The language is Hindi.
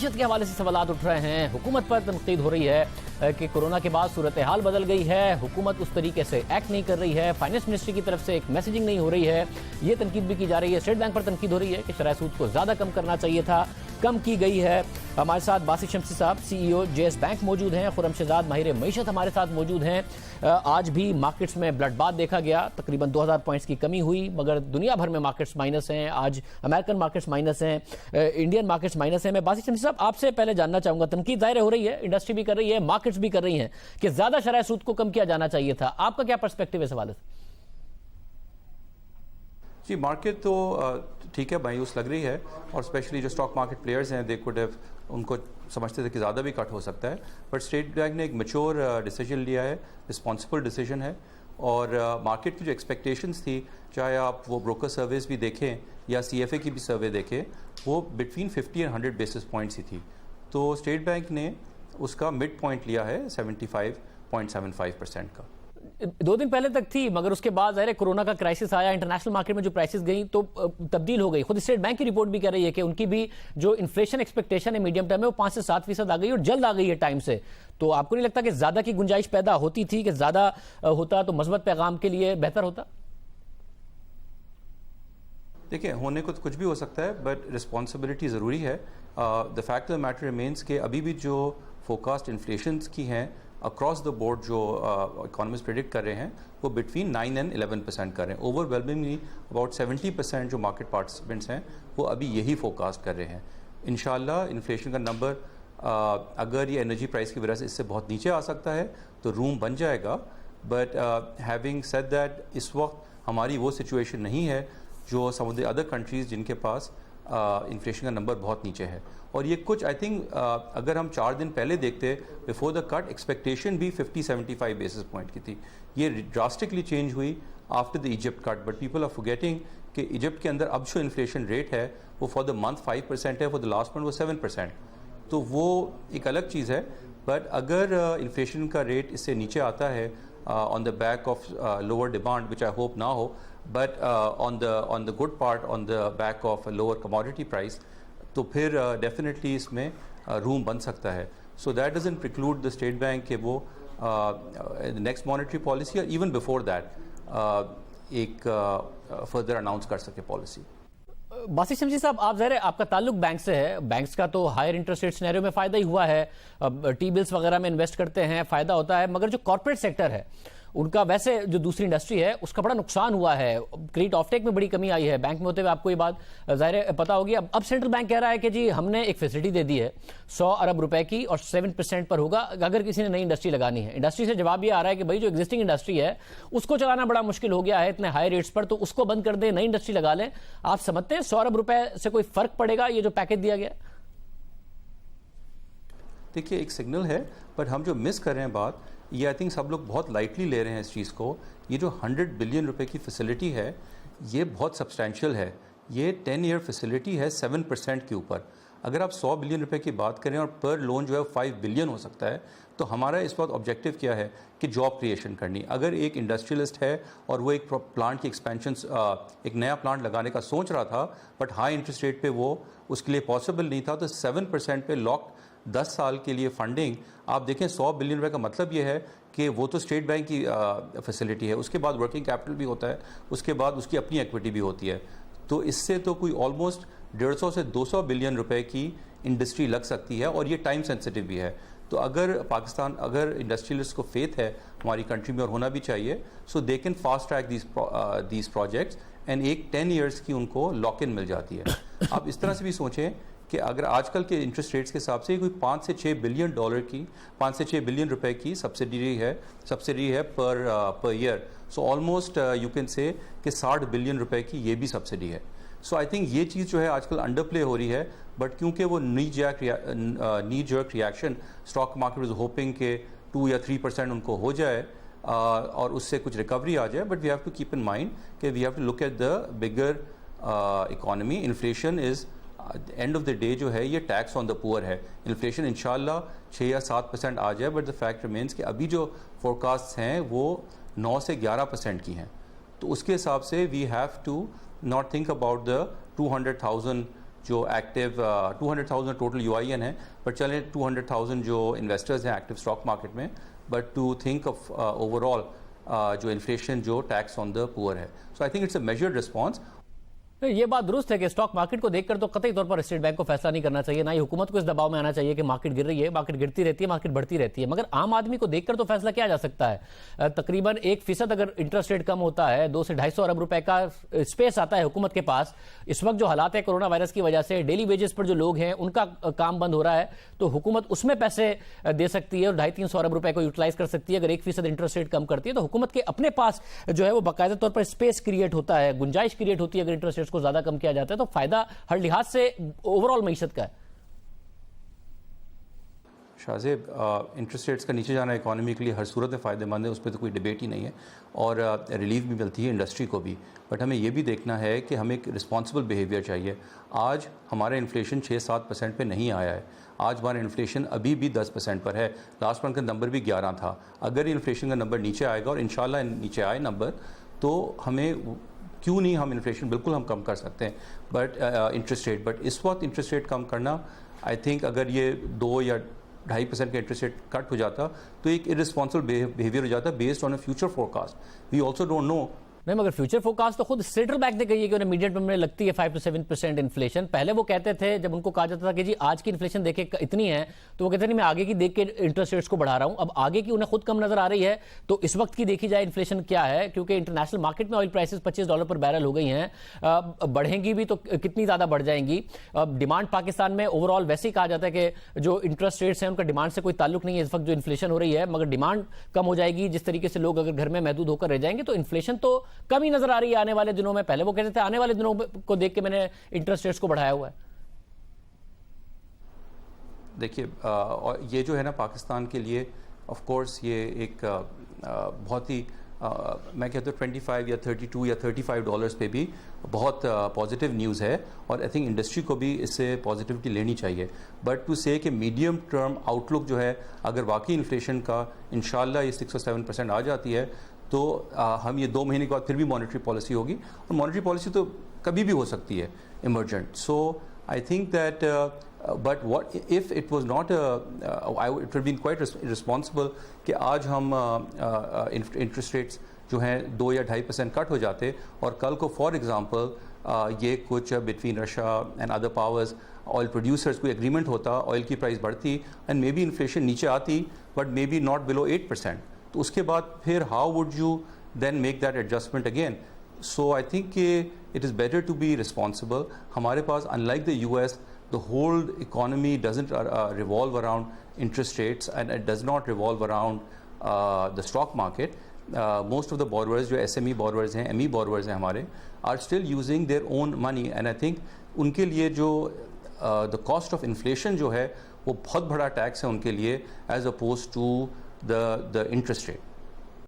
मईशत के हवाले से सवाल उठ रहे हैं। हुकूमत पर तनकीद हो रही है कि कोरोना के बाद सूरत हाल बदल गई है, हुकूमत उस तरीके से एक्ट नहीं कर रही है, फाइनेंस मिनिस्ट्री की तरफ से एक मैसेजिंग नहीं हो रही है, ये तनकीद भी की जा रही है। स्टेट बैंक पर तनकीद हो रही है कि शरह सूद को ज़्यादा कम करना चाहिए था, कम की गई है। हमारे साथ बासित शमसी साहब CEO JS बैंक मौजूद हैं, खुर्रम शहजाद माहिर मईशत हमारे साथ मौजूद हैं। आज भी मार्केट्स में ब्लडबाथ देखा गया, तकरीबन 2000 पॉइंट्स की कमी हुई, मगर दुनिया भर में मार्केट्स माइनस हैं। आज अमेरिकन मार्केट्स माइनस हैं, इंडियन मार्केट्स माइनस हैं। मैं बासित शमसी साहब आपसे पहले जानना चाहूंगा, तनकीद दायरे हो रही है, इंडस्ट्री भी कर रही है, मार्केट्स भी कर रही हैं कि ज्यादा शरह सूद को कम किया जाना चाहिए था, आपका क्या पर्सपेक्टिव है इस हवाले से? जी, मार्केट तो ठीक है, मायूस लग रही है, और स्पेशली जो स्टॉक मार्केट प्लेयर्स हैं दे कुड हैव, उनको समझते थे कि ज़्यादा भी कट हो सकता है, बट स्टेट बैंक ने एक मैच्योर डिसीजन लिया है, रिस्पॉन्सिबल डिसीजन है। और मार्केट की जो एक्सपेक्टेशंस थी, चाहे आप वो ब्रोकर सर्विस भी देखें या CFA की भी सर्वे देखें, वो बिटवीन 50 और 100 बेसिस पॉइंट्स ही थी। तो स्टेट बैंक ने उसका मिड पॉइंट लिया है 75.75% का। 2 दिन पहले तक थी, मगर उसके बाद ज़ाहिर है कोरोना का क्राइसिस आया, इंटरनेशनल मार्केट में जो प्राइसेस गई तो तब्दील हो गई। खुद स्टेट बैंक की रिपोर्ट भी कह रही है कि उनकी भी जो इन्फ्लेशन एक्सपेक्टेशन है मीडियम टर्म में, वो 5 से 7% आ गई और जल्द आ गई है टाइम से। तो आपको नहीं लगता कि ज़्यादा की गुंजाइश पैदा होती थी, कि ज़्यादा होता तो मस्बत पैगाम के लिए बेहतर होता? देखिए, होने को तो कुछ भी हो सकता है, बट रिस्पॉन्सिबिलिटी ज़रूरी है। The fact of the matter remains के अभी भी जो फोकास्ट इन्फ्लेशन की हैं अक्रॉस द बोर्ड, जो इकोनॉमिस्ट प्रेडिक्ट कर रहे हैं, वो बिटवीन 9 and 11% कर रहे हैं। ओवरवेलमिंगली अबाउट 70% जो मार्केट पार्टिसिपेंट्स हैं वो अभी यही फोकास्ट कर रहे हैं। इंशाल्लाह इन्फ्लेशन का नंबर अगर ये एनर्जी प्राइस की वजह से इससे बहुत नीचे आ सकता है तो रूम बन जाएगा, बट हैविंग सेड दैट, इस वक्त हमारी वो सिचुएशन नहीं है जो सम ऑफ द अदर कंट्रीज़ जिनके पास इन्फ्लेशन का नंबर बहुत नीचे है। और ये कुछ आई थिंक अगर हम 4 दिन पहले देखते, बिफोर द कट एक्सपेक्टेशन भी 50-75 बेसिस पॉइंट की थी। ये ड्रास्टिकली चेंज हुई after the Egypt cut, but people are forgetting कि इजिप्ट के अंदर अब जो इन्फ्लेशन रेट है वो फॉर द मंथ 5% है, फॉर द लास्ट मंथ वो 7%। तो वो एक अलग चीज़ है। बट अगर इन्फ्लेशन का रेट इससे नीचे आता है on the back of lower demand, which I hope now, but on the good part, on the back of a lower commodity price, तो फिर definitely इसमें room बन सकता है। So that doesn't preclude the state bank कि वो the next monetary policy or even before that एक further announce कर सके policy। बासित शमसी साहब, आप ज़ाहिर है आपका ताल्लुक बैंक से है, बैंक्स का तो हायर इंटरेस्ट रेट सिनेरियो में फ़ायदा ही हुआ है, टी बिल्स वगैरह में इन्वेस्ट करते हैं, फ़ायदा होता है, मगर जो कॉर्पोरेट सेक्टर है उनका, वैसे जो दूसरी इंडस्ट्री है उसका बड़ा नुकसान हुआ है। क्रेडिट ऑफटेक में बड़ी कमी आई है। बैंक में होते हुए आपको ये बात ज़ाहिर पता होगी। अब सेंट्रल बैंक कह रहा है कि जी हमने एक फैसिलिटी दे दी है 100 अरब रुपए की, और 7% पर होगा अगर किसी ने नई इंडस्ट्री लगानी है। इंडस्ट्री से जवाब ये आ रहा है कि भाई जो एग्जिस्टिंग इंडस्ट्री है उसको चलाना बड़ा मुश्किल हो गया है इतने हाई रेट्स पर, तो उसको बंद कर दें, नई इंडस्ट्री लगा लें। आप समझते हैं 100 अरब रुपए से कोई फर्क पड़ेगा ये जो पैकेज दिया गया? देखिए, एक सिग्नल है, पर हम जो मिस कर रहे हैं बात, ये आई थिंक सब लोग बहुत लाइटली ले रहे हैं इस चीज़ को। ये जो 100 बिलियन रुपए की फैसिलिटी है ये बहुत सब्सटैंशियल है। ये 10 ईयर फैसिलिटी है 7% के ऊपर। अगर आप 100 बिलियन रुपए की बात करें और पर लोन जो है 5 बिलियन हो सकता है, तो हमारा इस वक्त ऑब्जेक्टिव क्या है कि जॉब क्रिएशन करनी। अगर एक इंडस्ट्रियलिस्ट है और वो एक प्लांट की एक्सपेंशन, एक नया प्लांट लगाने का सोच रहा था, बट हाई इंटरेस्ट रेट पे वो उसके लिए पॉसिबल नहीं था, तो 7% पे लॉक 10 साल के लिए फंडिंग। आप देखें 100 बिलियन रुपए का मतलब ये है कि वो तो स्टेट बैंक की फैसिलिटी है, उसके बाद वर्किंग कैपिटल भी होता है, उसके बाद उसकी अपनी इक्विटी भी होती है। तो इससे तो कोई ऑलमोस्ट 150 से 200 बिलियन रुपए की इंडस्ट्री लग सकती है, और ये टाइम सेंसिटिव भी है। तो अगर पाकिस्तान, अगर इंडस्ट्रियलिस्ट को फेथ है हमारी कंट्री में, और होना भी चाहिए, so they can fast track these projects, and एक 10 ईयर्स की उनको लॉक इन मिल जाती है। आप इस तरह से भी सोचें कि अगर आजकल के इंटरेस्ट रेट्स के हिसाब से कोई 5 से 6 बिलियन डॉलर की, 5 से 6 बिलियन रुपए की सब्सिडी है per year. So almost you can say कि 60 बिलियन रुपए की ये भी सब्सिडी है। सो आई थिंक ये चीज़ जो है आजकल अंडर प्ले हो रही है, बट क्योंकि वो नी jerk reaction, stock market is hoping के 2 या 3% उनको हो जाए और उससे कुछ रिकवरी आ जाए, but we have to keep in mind कि we have to look at the bigger economy. Inflation is end of the day जो है ये टैक्स ऑन द पुअर है। इन्फ्लेशन इंशाल्लाह 6 या 7% आ जाए, बट द फैक्ट रिमेंस कि अभी जो फोरकास्ट हैं वो 9 से 11% की हैं। तो उसके हिसाब से we have to not think about the 200,000 जो एक्टिव 200,000 टोटल UIN है, पर चलें 200,000 जो इन्वेस्टर्स हैं एक्टिव स्टॉक मार्केट में, but to think of overall जो इन्फ्लेशन जो टैक्स ऑन द पुअर है. So I think it's a measured response. ये बात दुरुस्त है कि स्टॉक मार्केट को देखकर तो कतई तौर पर स्टेट बैंक को फैसला नहीं करना चाहिए, ना ही हुकूमत को इस दबाव में आना चाहिए कि मार्केट गिर रही है, मार्केट गिरती रहती है, मार्केट बढ़ती रहती है. मगर आम आदमी को देखकर तो फैसला किया जा सकता है. तकरीबन 1% अगर इंटरेस्ट रेट कम होता है, 200 से 250 अरब रुपए का स्पेस आता है हुकूमत के पास. इस वक्त जो हालात है कोरोना वायरस की वजह से, डेली वेजेस पर जो लोग हैं उनका काम बंद हो रहा है, तो हुकूमत उसमें पैसे दे सकती है और 250-300 अरब रुपए को यूटिलाइज कर सकती है. अगर 1% इंटरेस्ट रेट कम करती है तो हुकूमत के अपने पास जो है वो बाकायदा तौर पर स्पेस क्रिएट होता है, गुंजाइश क्रिएट होती है. अगर इंटरेस्ट रेट को ज्यादा कम किया जाता है तो फायदा हर लिहाज से ओवरऑल मईशत का है. शाहजेब, इंटरेस्ट रेट्स का नीचे जाना इकोनॉमी के लिए हर सूरत में फ़ायदेमंद है, उस पर तो कोई डिबेट ही नहीं है, और रिलीफ भी मिलती है इंडस्ट्री को भी. बट हमें ये भी देखना है कि हमें एक रिस्पॉन्सिबल बिहेवियर चाहिए. आज हमारा इन्फ्लेशन 6-7% पे नहीं आया है. आज हमारा इन्फ्लेशन अभी भी 10% पर है. लास्ट मंथ का नंबर भी 11 था. अगर इन्फ्लेशन का नंबर नीचे आएगा, और इंशाल्लाह नीचे आए नंबर, तो हमें क्यों नहीं, हम इन्फ्लेशन बिल्कुल हम कम कर सकते हैं, बट इंटरेस्ट रेट. बट इस वक्त इंटरेस्ट रेट कम करना, आई थिंक अगर ये 2 या 2.5% का इंटरेस्ट रेट कट हो जाता तो एक इररिस्पॉन्सिबल बिहेवियर हो जाता based on a future forecast. We also don't know. नहीं, मगर फ्यूचर फोरकास्ट तो खुद सेंट्रल बैंक ने कही है कि उन्हें मीडियम टर्म में लगती है 5 to 7% इन्फ्लेशन. पहले वो कहते थे, जब उनको कहा जाता था कि जी आज की इन्फ्लेशन देखे इतनी है, तो वो कहते नहीं मैं आगे की देख के इंटरेस्ट रेट्स को बढ़ा रहा हूं. अब आगे की उन्हें खुद कम नजर आ रही है, तो इस वक्त की देखी जाए इन्फ्लेशन क्या है, क्योंकि इंटरनेशनल मार्केट में ऑयल प्राइसेस $25 पर बैरल हो गई हैं. बढ़ेंगी भी तो कितनी ज्यादा बढ़ जाएंगी. डिमांड पाकिस्तान में ओवरऑल वैसे ही कहा जाता है कि जो इंटरेस्ट रेट्स हैं उनका डिमांड से कोई ताल्लुक नहीं है इस वक्त जो इन्फ्लेशन हो रही है, मगर डिमांड कम हो जाएगी. जिस तरीके से लोग अगर घर में महदूद होकर रह जाएंगे तो इन्फ्लेशन तो कम ही नजर आ रही है आने वाले दिनों में. पहले वो कहते थे आने वाले दिनों को देख के मैंने इंटरेस्ट रेट्स को बढ़ाया हुआ है. देखिए, ये जो है ना पाकिस्तान के लिए, ऑफ कोर्स ये एक बहुत ही मैं कहता हूँ 25 या 32 या $35 पे भी बहुत पॉजिटिव न्यूज़ है, और आई थिंक इंडस्ट्री को भी इससे पॉजिटिविटी लेनी चाहिए. बट टू से कि मीडियम टर्म आउटलुक जो है, अगर वाकई इन्फ्लेशन का इंशाल्लाह ये 6 or 7% आ जाती है, तो हम ये 2 महीने के बाद फिर भी मॉनेटरी पॉलिसी होगी, और मॉनेटरी पॉलिसी तो कभी भी हो सकती है emergent. So I think that but what if it was not it would been quite responsible कि आज हम इंटरेस्ट रेट्स जो हैं 2 या 2.5% कट हो जाते, और कल को फॉर एग्जांपल ये कुछ between Russia and other powers, oil producers कोई एग्रीमेंट होता, ऑयल की प्राइस बढ़ती एंड मे बी इन्फ्लेशन नीचे आती, but maybe not below 8%. तो उसके बाद फिर how would you then make that adjustment again. So I think it is better to be responsible. हमारे पास unlike the US, the whole economy doesn't revolve around interest rates and it does not revolve around the stock market. Most of the borrowers जो SME बोरोवर्स हैं, ME बोरोवर्स हैं हमारे, are still using their own money, and I think उनके लिए जो द कॉस्ट ऑफ इन्फ्लेशन जो है वो बहुत बड़ा टैक्स है उनके लिए, as oppose to the interest rate.